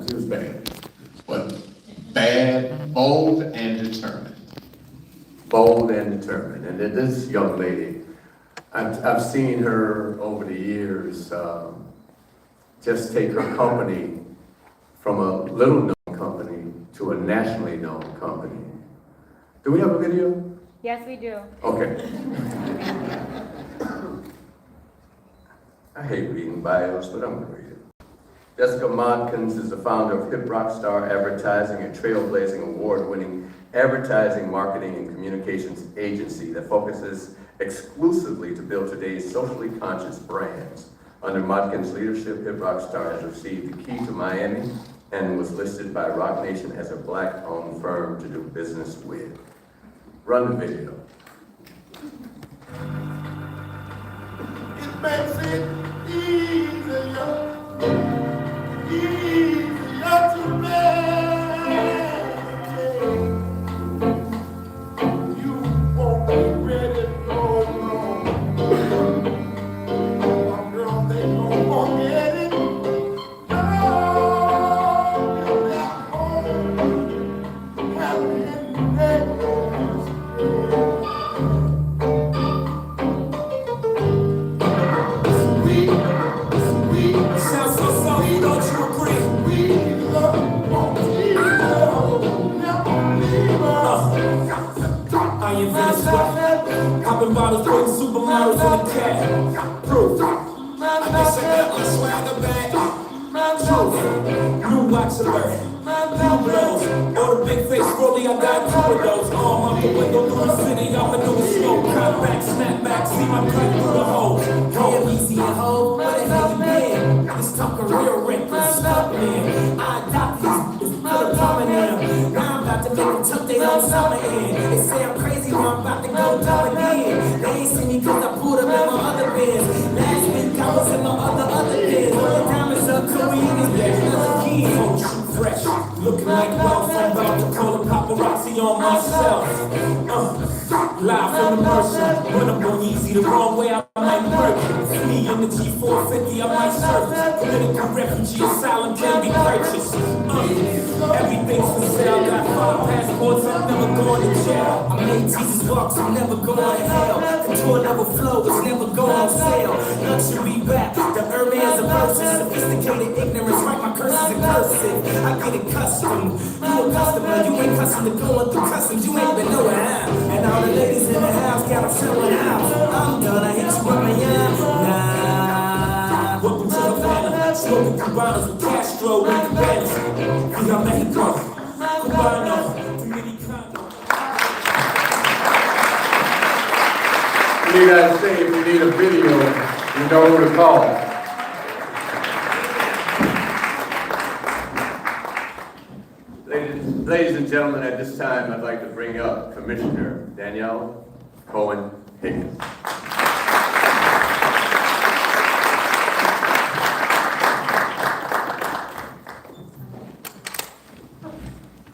times. He was bad. But bad, bold, and determined. Bold and determined. And then this young lady, I've seen her over the years just take her company from a little known company to a nationally known company. Do we have a video? Yes, we do. Okay. I hate reading bios, but I'm gonna read it. Jessica Modkins is the founder of Hip Rockstar Advertising, a trailblazing award-winning advertising, marketing, and communications agency that focuses exclusively to build today's socially conscious brands. Under Modkins' leadership, Hip Rockstar has received the key to Miami and was listed by Roc Nation as a Black-owned firm to do business with. Run the video. It makes it easier to bear. You won't be ready no more. My girl, they gon' forget it. Oh, you're back home, having neighbors. Sounds so soft, don't you agree? We love won't leave us, never leave us. I invented sweat. Popping bottles, putting supermodels in the cab. Proof. I guess I got my swagger back. Truth. New watch alert. Blue blows. Or the big face rollie, I got two of those. Arm out the window through the city, I'm a new smoke. Cut back, snap back, see my cut through the hole. Real easy and hold, where the hell you been? This talking real reckless stuff, man. I adopt these, it's full of prominent. Now I'm about to make them tuck their own summer in. They say I'm crazy, but I'm about to go dumb again. They ain't see me cause I pulled up in my other bins. Last week I was in my other bins. All the diamonds up, Korean is back again. Oh, true fresh, looking like wealth. I'm about to call a paparazzi on myself. Live from the Mercer, when I'm going easy the wrong way, I might work. Me in the G450, I might surface. Political refugee asylum can be purchased. Everything's for sale, got 5 passports, I'm never going to jail. I made Jesus walks, I'm never going to hell. The tour never flow, it's never going on sale. Luxury rap, the urban is a versus. Sophisticated ignorance, write my curses in cursive. I get it custom, you a customer, you ain't custom to going through customs, you ain't even know where I am. And all the ladies in the house got them showing out. I'm done, I hit you with my yam. Nah. Welcome to Havana, smoking Cubanos with Castro in the bench. Viva Mexico, Cubano, Dominicano. You guys say if you need a video, you know who to call. Ladies and gentlemen, at this time, I'd like to bring up Commissioner Danielle Cohen Higgins.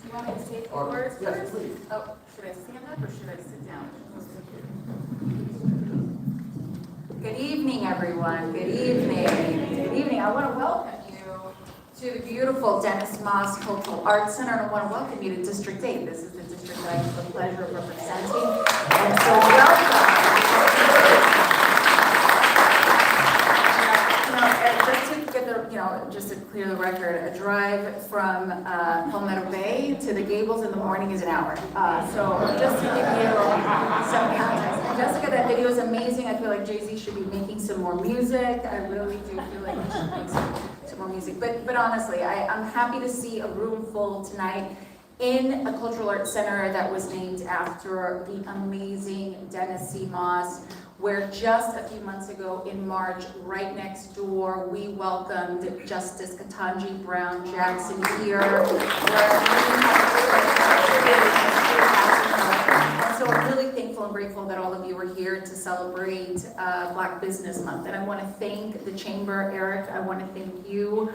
Do you want me to say a few words first? Yes, please. Oh, should I stand up or should I sit down? Good evening, everyone. Good evening. Good evening. I want to welcome you to the beautiful Dennis Moss Cultural Arts Center, and I want to welcome you to District 8. This is the district that I have the pleasure of representing. And so welcome. Just to clear the record, a drive from Palmetto Bay to the Gables in the morning is an hour. So just to give you some context. And Jessica, that video is amazing. I feel like Jay-Z should be making some more music. I really do feel like he should make some more music. But honestly, I'm happy to see a room full tonight in a cultural arts center that was named after the amazing Dennis C. Moss, where just a few months ago in March, right next door, we welcomed Justice Ketanji Brown Jackson here. And so I'm really thankful and grateful that all of you are here to celebrate Black Business Month. And I want to thank the Chamber, Eric. I want to thank you,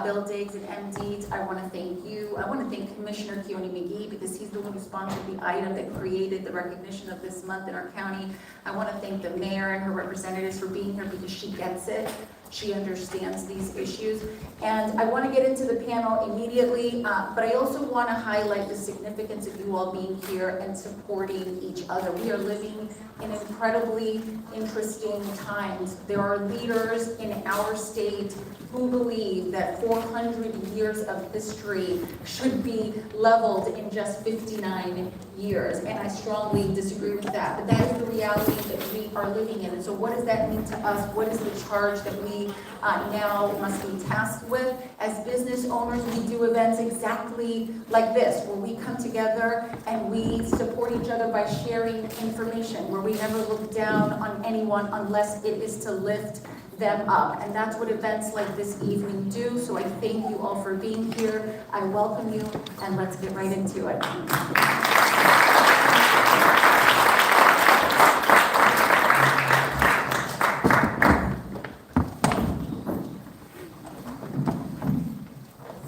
Bill Diggs and MD. I want to thank you. I want to thank Commissioner Keone McGee because he's the one who sponsored the item that created the recognition of this month in our county. I want to thank the mayor and her representatives for being here because she gets it. She understands these issues. And I want to get into the panel immediately, but I also want to highlight the significance of you all being here and supporting each other. We are living in incredibly interesting times. There are leaders in our state who believe that 400 years of history should be leveled in just 59 years. And I strongly disagree with that. But that is the reality that we are living in. And so what does that mean to us? What is the charge that we now must be tasked with? As business owners, we do events exactly like this, where we come together and we support each other by sharing information, where we never look down on anyone unless it is to lift them up. And that's what events like this evening do. So I thank you all for being here. I welcome you, and let's get right into it.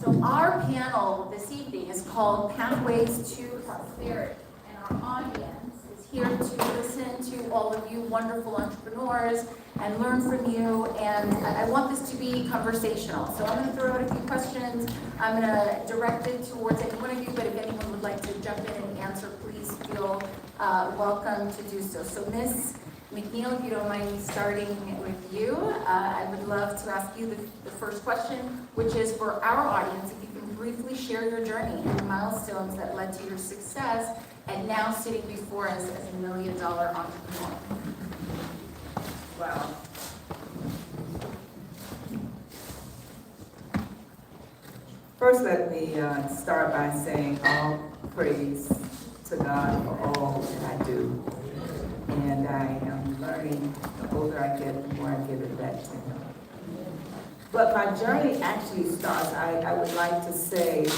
So our panel this evening is called Pathways to Prosperity, and our audience is here to listen to all of you wonderful entrepreneurs and learn from you, and I want this to be conversational. So I'm going to throw out a few questions. I'm going to direct it towards any one of you, but if anyone would like to jump in and answer, please feel welcome to do so. So Ms. McNeil, if you don't mind me starting with you, I would love to ask you the first question, which is for our audience, if you can briefly share your journey and the milestones that led to your success and now sitting before us as $1 million entrepreneur. Wow. First, let me start by saying all praise to God for all that I do. And I am learning, the older I get, the more I give it back to Him. But my journey actually starts, I would like to say,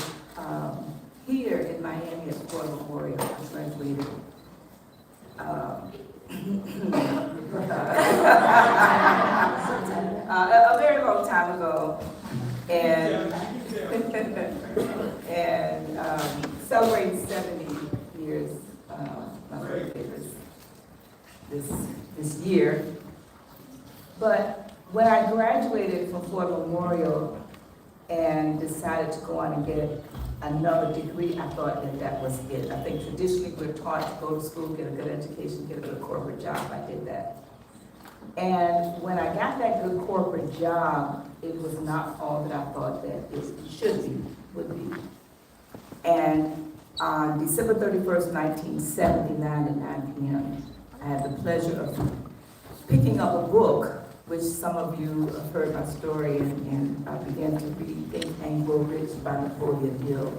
here in Miami at Ford Memorial. I graduated. A very long time ago, and celebrating 70 years. My birthday was this year. But when I graduated from Ford Memorial and decided to go on and get another degree, I thought that was it. I think traditionally we're taught to go to school, get a good education, get a good corporate job. I did that. And when I got that good corporate job, it was not all that I thought that it should be, would be. And on December 31st, 1979 at 9 p.m., I had the pleasure of picking up a book, which some of you have heard my story, and I began to read Think and Grow Rich by Napoleon Hill.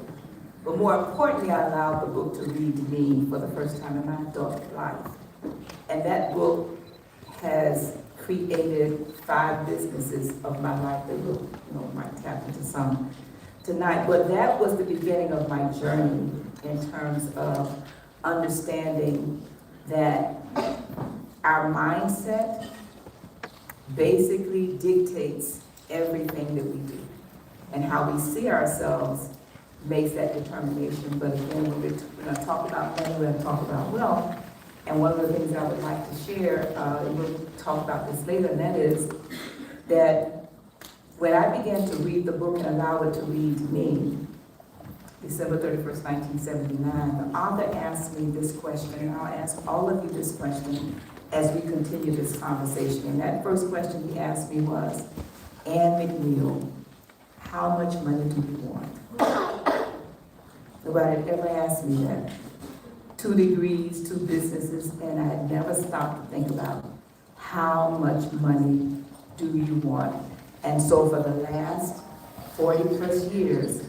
But more importantly, I allowed the book to read me for the first time in my adult life. And that book has created 5 businesses of my life that we'll, might tap into some tonight. But that was the beginning of my journey in terms of understanding that our mindset basically dictates everything that we do. And how we see ourselves makes that determination. But again, we're going to talk about money, we're going to talk about wealth. And one of the things I would like to share, and we'll talk about this later, and that is that when I began to read the book and allow it to read me, December 31st, 1979, the author asked me this question, and I'll ask all of you this question as we continue this conversation. And that first question he asked me was, Ann McNeil, how much money do you want? Nobody had ever asked me that. 2 degrees, 2 businesses, and I had never stopped to think about how much money do you want? And so for the last 40 plus years,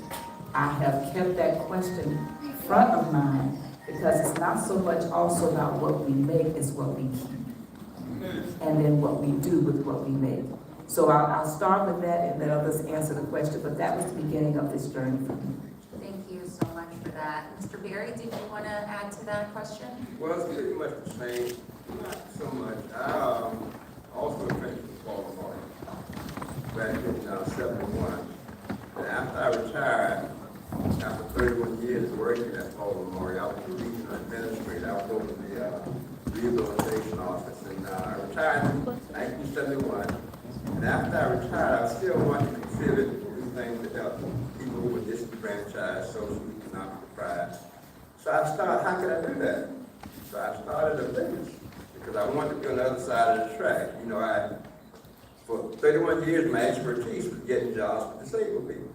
I have kept that question front of mind, because it's not so much also about what we make, it's what we keep. And then what we do with what we make. So I'll start with that and let others answer the question, but that was the beginning of this journey for me. Thank you so much for that. Mr. Berry, did you want to add to that question? Well, it's pretty much the same, not so much. I also finished with Paul Martin back in 71. And after I retired, after 31 years working at Paul Memorial, I was the regional administrator. I was over the rehabilitation office. And I retired in 1971. And after I retired, I still wanted to contribute to do things to help people who were disenfranchised, social, economic deprived. So I started, how could I do that? So I started a business because I wanted to be on the other side of the track. You know, for 31 years, my expertise was getting jobs for disabled people.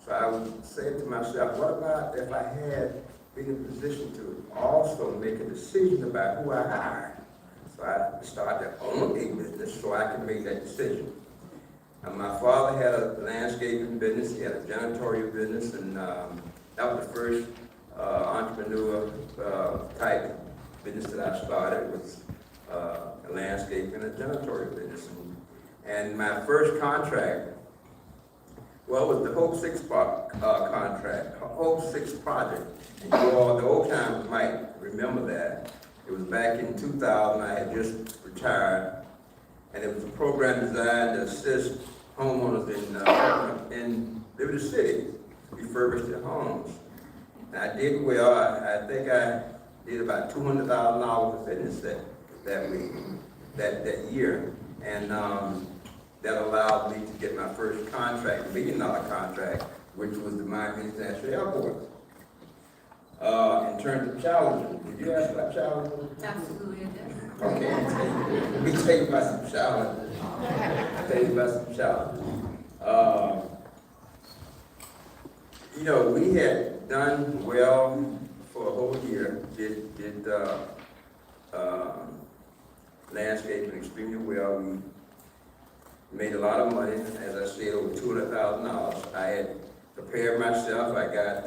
So I would say to myself, what about if I had been in a position to also make a decision about who I hired? So I started to own a business so I could make that decision. And my father had a landscaping business, he had a janitorial business, and that was the first entrepreneur type business that I started, was a landscaping and a janitorial business. And my first contract, well, it was the Hope 6 contract, Hope 6 project. And you all, the old timers might remember that. It was back in 2000, I had just retired, and it was a program designed to assist homeowners in Liberty City refurbish their homes. And I did well. I think I did about $200,000 of business that week, that year, and that allowed me to get my first contract, $1 million contract, which was the Miami International Airport. In terms of challenges, did you ask about challenges? Absolutely, it did. Okay, let me tell you about some challenges. You know, we had done well for a whole year, did landscaping extremely well. We made a lot of money, as I said, over $200,000. I had prepared myself. I got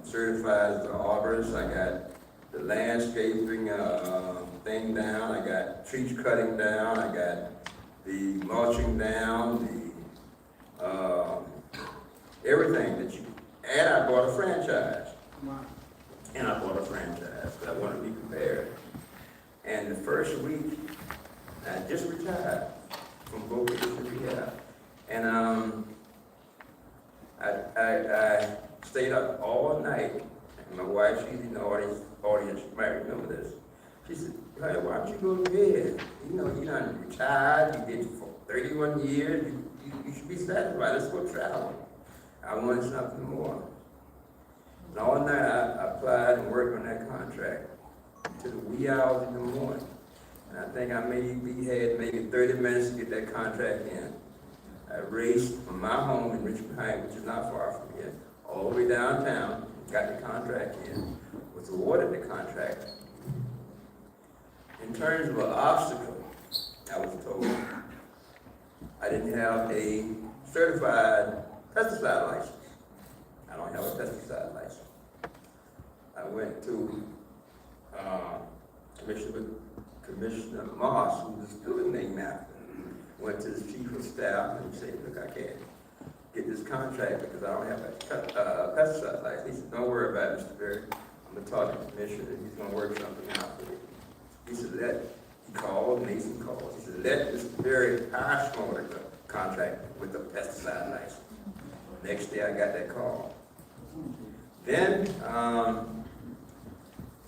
certified as an arborist. I got the landscaping thing down. I got tree cutting down. I got the mulching down. The everything that you. And I bought a franchise. But I wanted to be prepared. And the first week, I just retired from vocational rehab. And I stayed up all night. And my wife, she's in the audience, you might remember this. She said, hey, why don't you go to bed? You know, you're not retired, you did for 31 years, you should be satisfied, let's go travel. I wanted something more. And all night I applied and worked on that contract to the wee hours in the morning. And I think we had maybe 30 minutes to get that contract in. I raced from my home in Richmond Heights, which is not far from here, all the way downtown, got the contract in, was awarded the contract. In terms of an obstacle, I was told I didn't have a certified pesticide license. I don't have a pesticide license. I went to Commissioner Moss, who was still in name after. Went to the chief of staff and said, look, I can't get this contract because I don't have a pesticide license. He said, don't worry about it, Mr. Berry. I'm going to talk to the commissioner and he's going to work something out for you. He said, he called, Mason called. He said, let Mr. Berry hire someone with a contract with a pesticide license. Next day I got that call. Then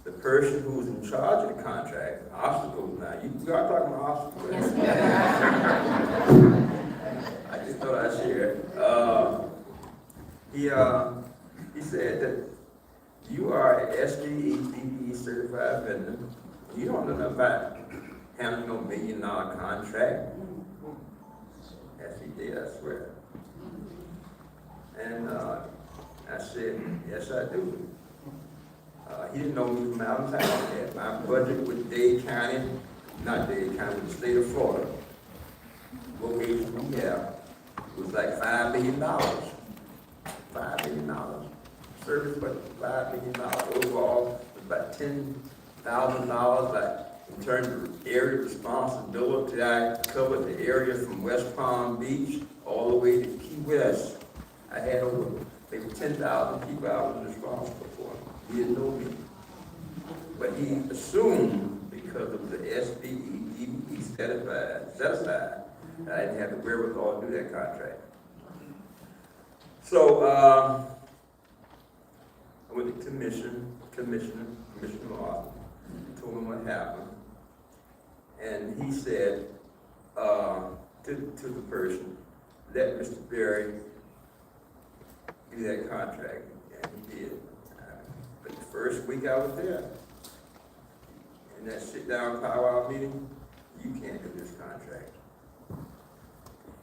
the person who was in charge of the contract, obstacles now, you are talking about obstacles. Yes, I just thought I'd share. He said that you are an SDE certified vendor. You don't know nothing about handling no $1 million contract. Yes, he did, I swear. And I said, yes, I do. He didn't know me from out of town yet. My budget with Dade County, not Dade County, with the state of Florida, location we have, was like $5 million. $5 million. Service budget, $5 million. Overall, it was about $10,000. Like, in terms of area responsibility, I covered the area from West Palm Beach all the way to Key West. I had over maybe 10,000 people I was responsible for. He didn't know me. But he assumed, because of the SDE set aside, that I didn't have the wherewithal to do that contract. So I went to Commissioner Moss, told him what happened. And he said, to to the person, let Mr. Berry do that contract, and he did. But the first week I was there, in that sit-down powwow meeting, you can't do this contract.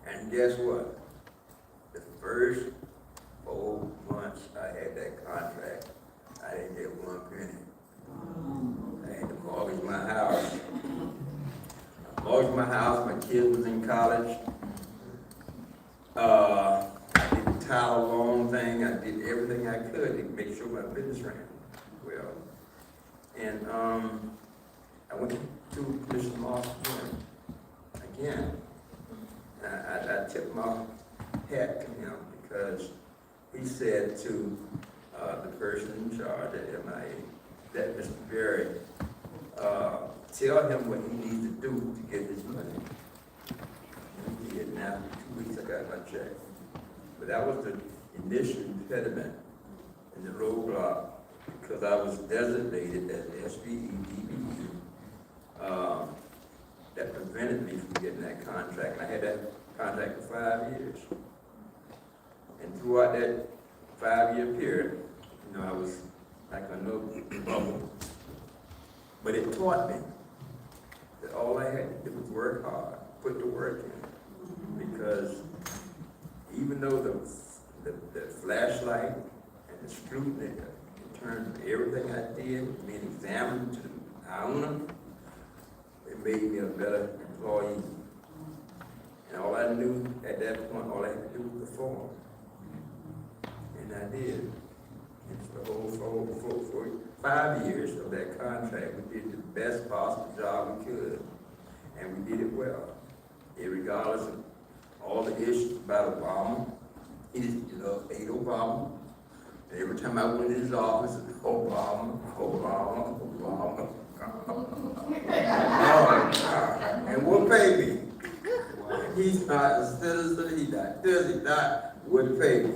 And guess what? The first 4 months I had that contract, I didn't get 1 penny. I had to mortgage my house. I mortgaged my house, my kids was in college. I did the title loan thing, I did everything I could to make sure my business ran well. And I went to Mr. Moss again. I tipped my hat to him because he said to the person in charge at MIA that Mr. Berry tell him what he needs to do to get his money. And he did. Now, 2 weeks I got my check. But that was the initial impediment in the roadblock because I was designated as SBE DBE. That prevented me from getting that contract. I had that contract for 5 years. And throughout that 5-year period, I was like a no bubble. But it taught me that all I had to do was work hard, put the work in. Because even though the flashlight and the scrutiny in terms of everything I did, being examined to the owner, it made me a better employee. And all I knew at that point, all I had to do was perform. And I did. It's the whole for 5 years of that contract, we did the best possible job we could. And we did it well. Regardless of all the issues about Obama, he just ate Obama. And every time I went in his office, Obama. And what paid me? He's not a citizen, he's not this, he's not, wouldn't pay me.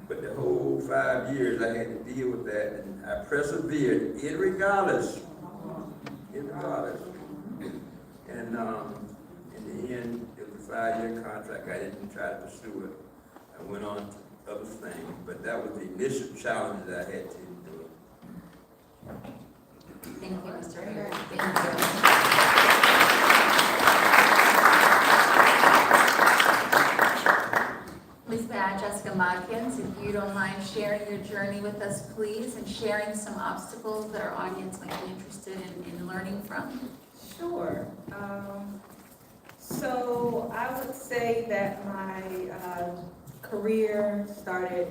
But the whole 5 years I had to deal with that, and I persevered, irregardless. And in the end, it was a 5-year contract. I didn't try to pursue it. I went on to other things, but that was the initial challenge that I had to do. Thank you, Mr. Mayor. Thank you. Please may I, Jessica Modkins, if you don't mind sharing your journey with us, please, and sharing some obstacles that our audience might be interested in learning from. Sure. So I would say that my career started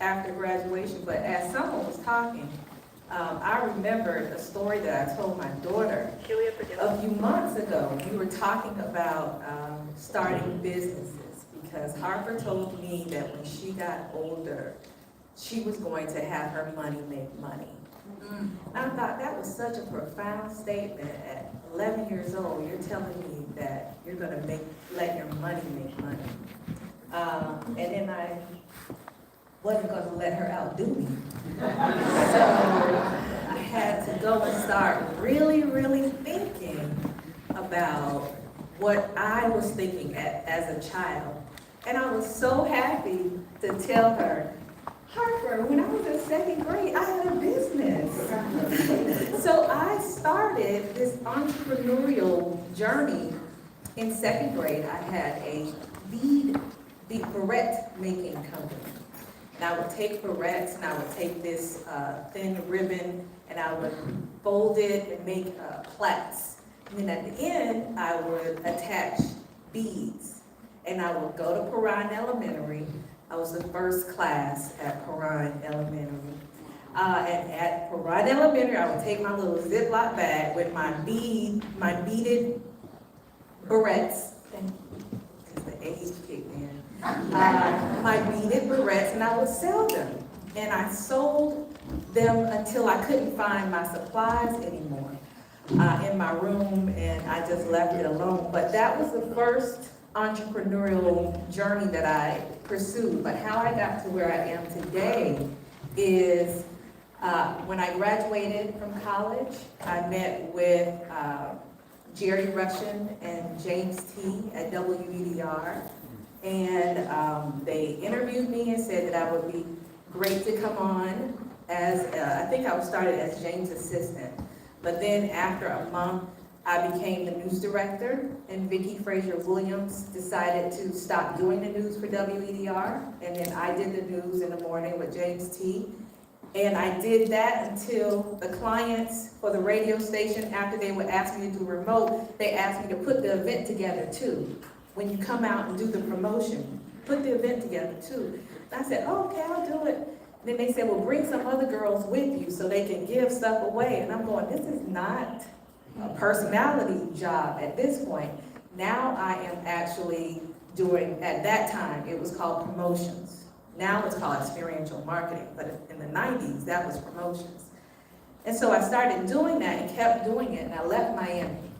after graduation, but as someone was talking, I remembered a story that I told my daughter a few months ago. We were talking about starting businesses because Harper told me that when she got older, she was going to have her money make money. And I thought that was such a profound statement. At 11 years old, you're telling me that you're going to let your money make money. And then I wasn't going to let her outdo me. So I had to go and start really, really thinking about what I was thinking as a child. And I was so happy to tell her, Harper, when I was in 2nd grade, I had a business. So I started this entrepreneurial journey in 2nd grade. I had a bead barrette making company. And I would take barrettes and I would take this thin ribbon and I would fold it and make plaits. And then at the end, I would attach beads. And I would go to Perrine Elementary. I was the first class at Perrine Elementary. And at Perrine Elementary, I would take my little Ziploc bag with my beaded barrettes. Thank you, because the age kicked in. My beaded barrettes, and I would sell them. And I sold them until I couldn't find my supplies anymore in my room, and I just left it alone. But that was the first entrepreneurial journey that I pursued. But how I got to where I am today is when I graduated from college, I met with Jerry Russian and James T. at WEDR. And they interviewed me and said that I would be great to come on as, I think I was started as James' assistant. But then after a month, I became the news director, and Vicki Frazier-Williams decided to stop doing the news for WEDR. And then I did the news in the morning with James T. And I did that until the clients for the radio station, after they would ask me to do remote, they asked me to put the event together too. When you come out and do the promotion, put the event together too. And I said, oh, okay, I'll do it. Then they said, well, bring some other girls with you so they can give stuff away. And I'm going, this is not a personality job at this point. Now I am actually doing, at that time, it was called promotions. Now it's called experiential marketing, but in the 90s, that was promotions. And so I started doing that and kept doing it, and I left Miami.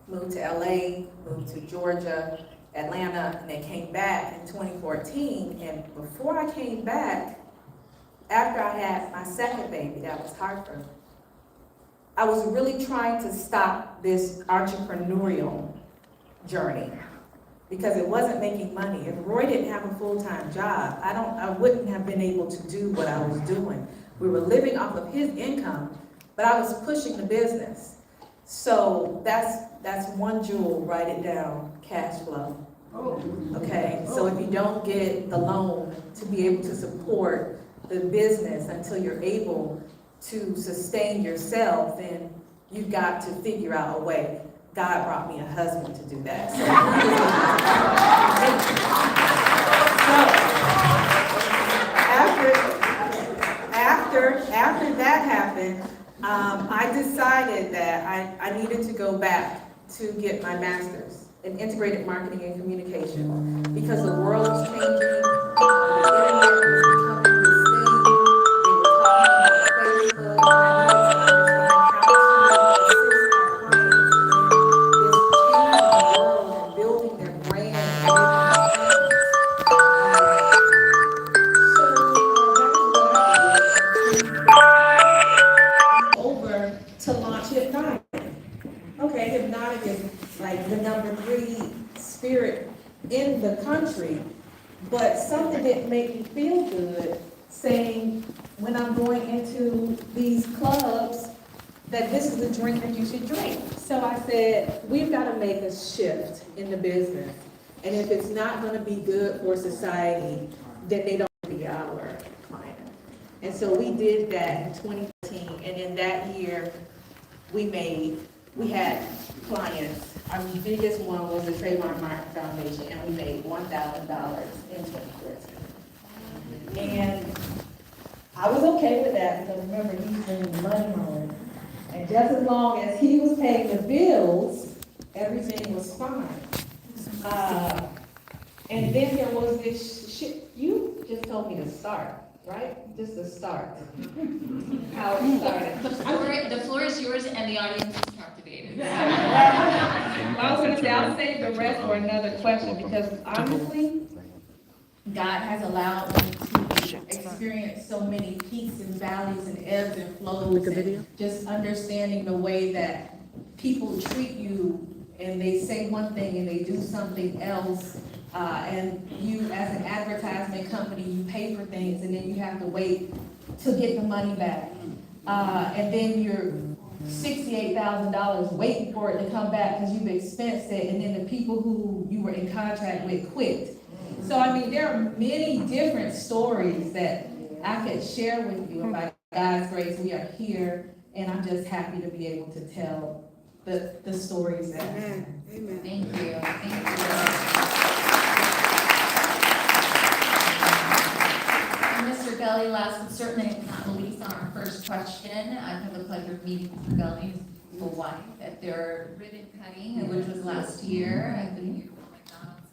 Moved to LA, moved to Georgia, Atlanta, and then came back in 2014. And before I came back, after I had my second baby, that was Hartford, I was really trying to stop this entrepreneurial journey because it wasn't making money. If Roy didn't have a full-time job, I wouldn't have been able to do what I was doing. We were living off of his income, but I was pushing the business. So that's one jewel, write it down, cash flow. Okay, so if you don't get the loan to be able to support the business until you're able to sustain yourself, then you've got to figure out a way. God brought me a husband to do that. So after that happened, I decided that I needed to go back to get my master's in integrated marketing and communication because the world is changing. The internet is becoming this thing. They were talking about Facebook, and I needed to understand how to assist our clients in this changing world and building their brand and over to launch Hypnotic. Okay, Hypnotic is like the #3 spirit in the country, but something didn't make me feel good saying when I'm going into these clubs that this is a drink that you should drink. So I said, we've got to make a shift in the business. And if it's not going to be good for society, then they don't be our client. And so we did that in 2014, and in that year, we had clients. Our biggest one was the Trayvon Martin Foundation, and we made $1,000 in 2014. And I was okay with that because remember, he was bringing money home. And just as long as he was paying the bills, everything was fine. And then there was this shit, you just told me to start, right? Just to start. How it started. The floor is yours and the audience is captivated. I was gonna say, I'll save the rest for another question, because honestly, God has allowed me to experience so many peaks and valleys and ebbs and flows. And just understanding the way that people treat you, and they say one thing and they do something else. And you, as an advertisement company, you pay for things and then you have to wait to get the money back. And then you're $68,000 waiting for it to come back because you've expensed it, and then the people who you were in contract with quit. So, I mean, there are many different stories that I could share with you. By God's grace, we are here, and I'm just happy to be able to tell the stories that Amen. Thank you. Thank you. Mr. Belli, last but certainly not least, on our first question, I have the pleasure of meeting Mr. Belli's wife at their ribbon cutting, which was last year. I've been here for McDonald's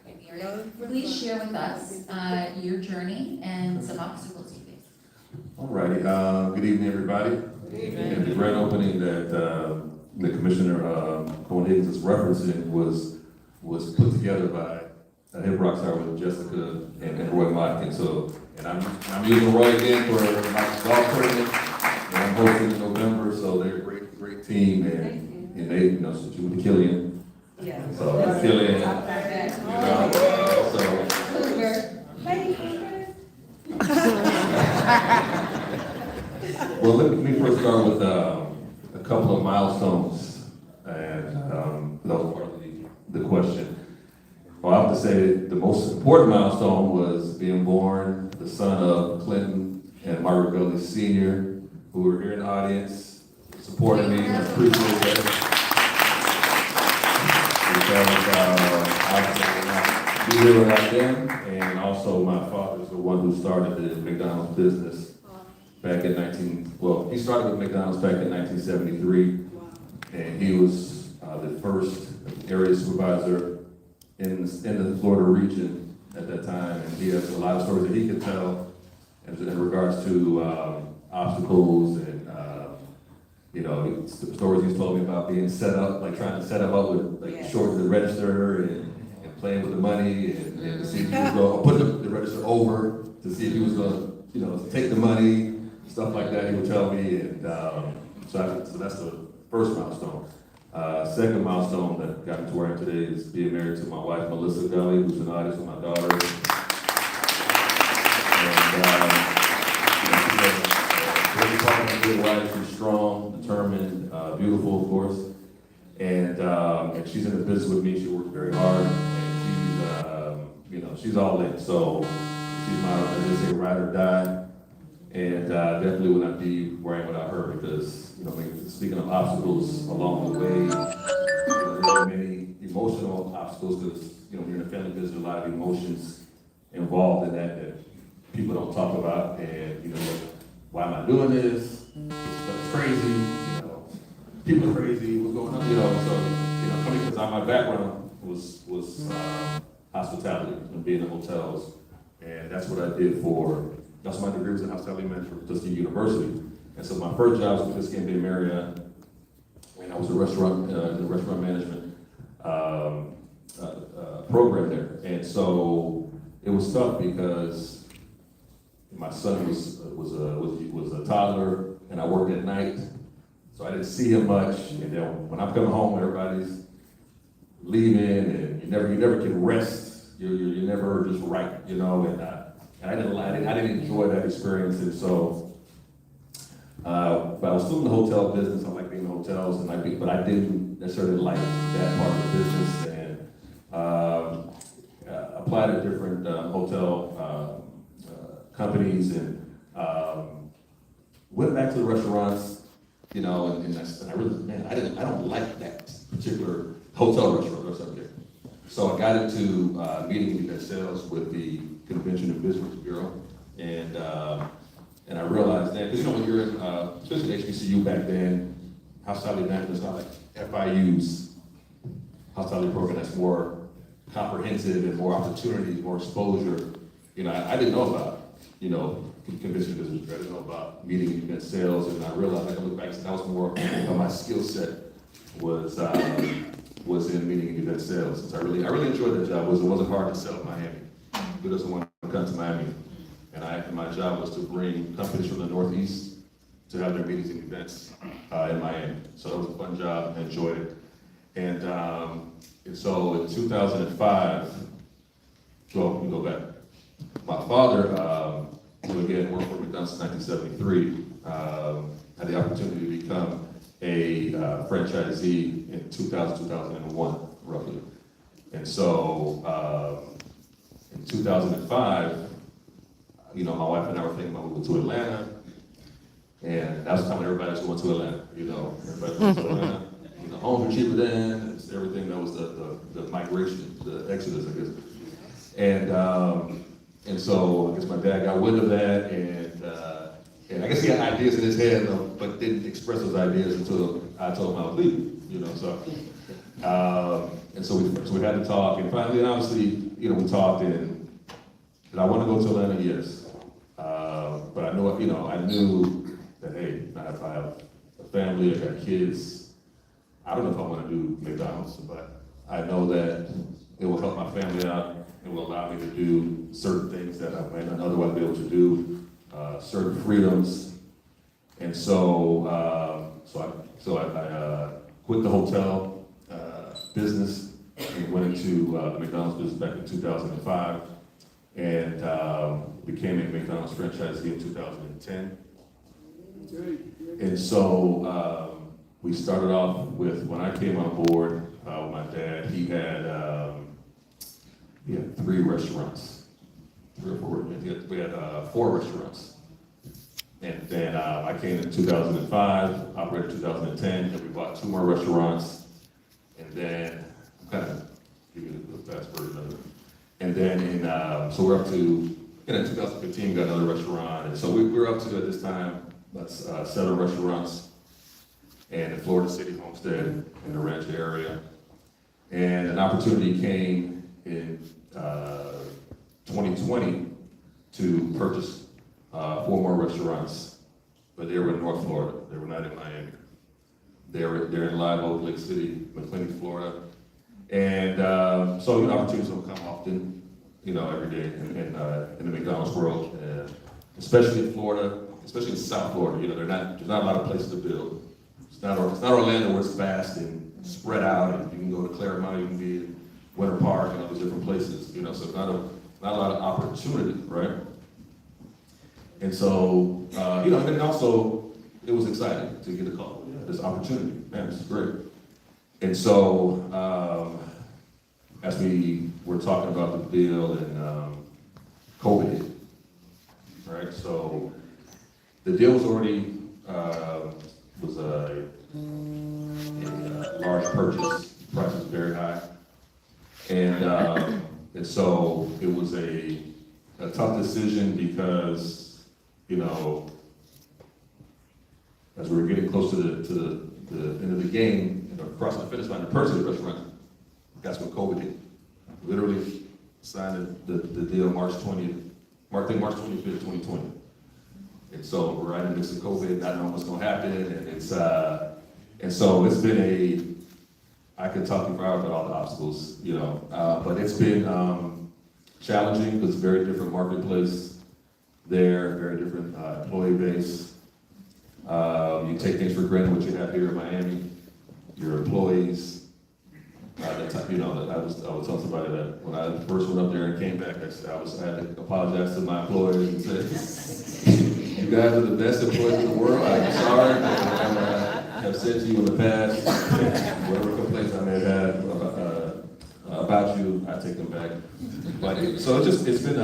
right in the area. Please share with us your journey and some obstacles you faced. All righty, good evening, everybody. And the grand opening that the Commissioner Cohen Higgins is referencing was put together by Hip Rock Star with Jessica and Roy Mott. And so, and I'm using Roy again for my golf tournament, and I'm hosting in November. So they're a great team, and they you know, she went to Killian. Yeah. So Killian, Talk about that. so. Well, let me first start with a couple of milestones, and that was part of the question. Well, I have to say the most important milestone was being born the son of Clinton and Margaret Gully Sr., who were here in the audience, supporting me, and I appreciate that. Because we were without them, and also my father was the one who started the McDonald's business back in he started with McDonald's back in 1973, and he was the first area supervisor in the Florida region at that time, and he has a lot of stories that he could tell in regards to obstacles and you know, stories he's told me about being set up, like trying to set him up with like shorting the register and playing with the money and to see if he was going to put the register over to see if he was going to, you know, take the money, stuff like that. He would tell me, and so that's the first milestone. Second milestone that got me to where I am today is being married to my wife, Melissa Gully, who's an artist with my daughter. And she's a good wife. She's strong, determined, beautiful, of course. And she's in the business with me. She works very hard, and she's, you know, she's all in. So she's my, as they say, ride or die. And definitely would not be where I am without her, because, you know, speaking of obstacles along the way, you know, there are many emotional obstacles, because, you know, when you're in a family business, there's a lot of emotions involved in that people don't talk about. And, you know, why am I doing this? It's crazy, you know, people are crazy, what's going on? You know, so, you know, coming because my background was hospitality and being in hotels. And that's what I did that's my degree was in hospitality management from Tuskegee University. And so my first job was with Tuskegee Bay Marriott, and I was in the restaurant management program there. And so it was tough because my son was a toddler, and I worked at night, so I didn't see him much. And then when I'm coming home, everybody's leaving, and you never can rest. You're never just right, you know. And I didn't enjoy that experience, and so, but I was still in the hotel business. I like being in hotels, but I didn't necessarily like that part of the business, and applied to different hotel companies, and went back to the restaurants, you know, and I really, man, I don't like that particular hotel restaurant or something. So I got into meeting and event sales with the Convention and Business Bureau, and I realized that, because, you know, when you're in, especially HBCU back then, hospitality management is not like FIU's hospitality program that's more comprehensive and more opportunities, more exposure. You know, I didn't know about, you know, convention and business bureau. I didn't know about meeting and event sales, and I realized, I can look back, that was more of my skill set was in meeting and event sales. Since I really enjoyed that job. It wasn't hard to sell in Miami. Who doesn't want to come to Miami? And my job was to bring companies from the Northeast to have their meetings and events in Miami. So it was a fun job. I enjoyed it. And so in 2005, well, we go back. My father, who again worked for McDonald's in 1973, had the opportunity to become a franchisee in 2001, roughly. And so in 2005, you know, my wife and I were thinking about moving to Atlanta, and that was the time when everybody was going to Atlanta, you know. Everybody was going to Atlanta. You know, homes were cheaper then, and everything. That was the migration, the exodus, I guess. And so I guess my dad got wind of that, and I guess he had ideas in his head, but didn't express those ideas until I told him I was leaving, you know. So, and so we had to talk, and finally, and obviously, you know, we talked, and did I want to go to Atlanta? Yes. But I know, you know, I knew that, hey, if I have a family, I got kids, I don't know if I want to do McDonald's, but I know that it will help my family out. It will allow me to do certain things that I might not otherwise be able to do, certain freedoms. And so, I quit the hotel business and went into the McDonald's business back in 2005, and became a McDonald's franchisee in 2010. And so we started off with, when I came on board with my dad, he had 3 restaurants, 3 or 4. We had 4 restaurants. And then I came in 2005, operated 2010, and we bought 2 more restaurants. And then, I'm kind of giving you the fast version of it. And then so we're up to, in 2015, we got another restaurant. And so we're up to, at this time, that's 7 restaurants, and in Florida City, Homestead, in the Ranch area. And an opportunity came in 2020 to purchase 4 more restaurants, but they were in North Florida. They were not in Miami. They're in Live Oak, Lake City, McClenny, Florida. And so opportunities will come often, every day in the McDonald's world, and especially in Florida, especially in South Florida. There's not a lot of places to build. It's not Orlando where it's fast and spread out, and you can go to Claremont, you can be in Winter Park and all these different places. So not a lot of opportunity, right? And so, and then also, it was exciting to get a call, this opportunity. Man, this is great. And so, as we were talking about the deal and COVID hit, right? So, the deal was already, was a large purchase, the price was very high. And so, it was a tough decision because, as we were getting close to the end of the game, across the finish line to purchase the restaurant, that's when COVID hit. Literally signed the deal March 25th, 2020. And so we're right in the midst of COVID, not knowing what's going to happen, and so it's been I could talk to you for hours about all the obstacles, but it's been challenging because it's a very different marketplace there, very different employee base. You take things for granted what you have here in Miami, your employees. I was telling somebody that when I first went up there and came back, I had to apologize to my employees and say, you guys are the best employees in the world. I'm sorry. I have said to you in the past, whatever complaints I may have had about you, I take them back. But so it's been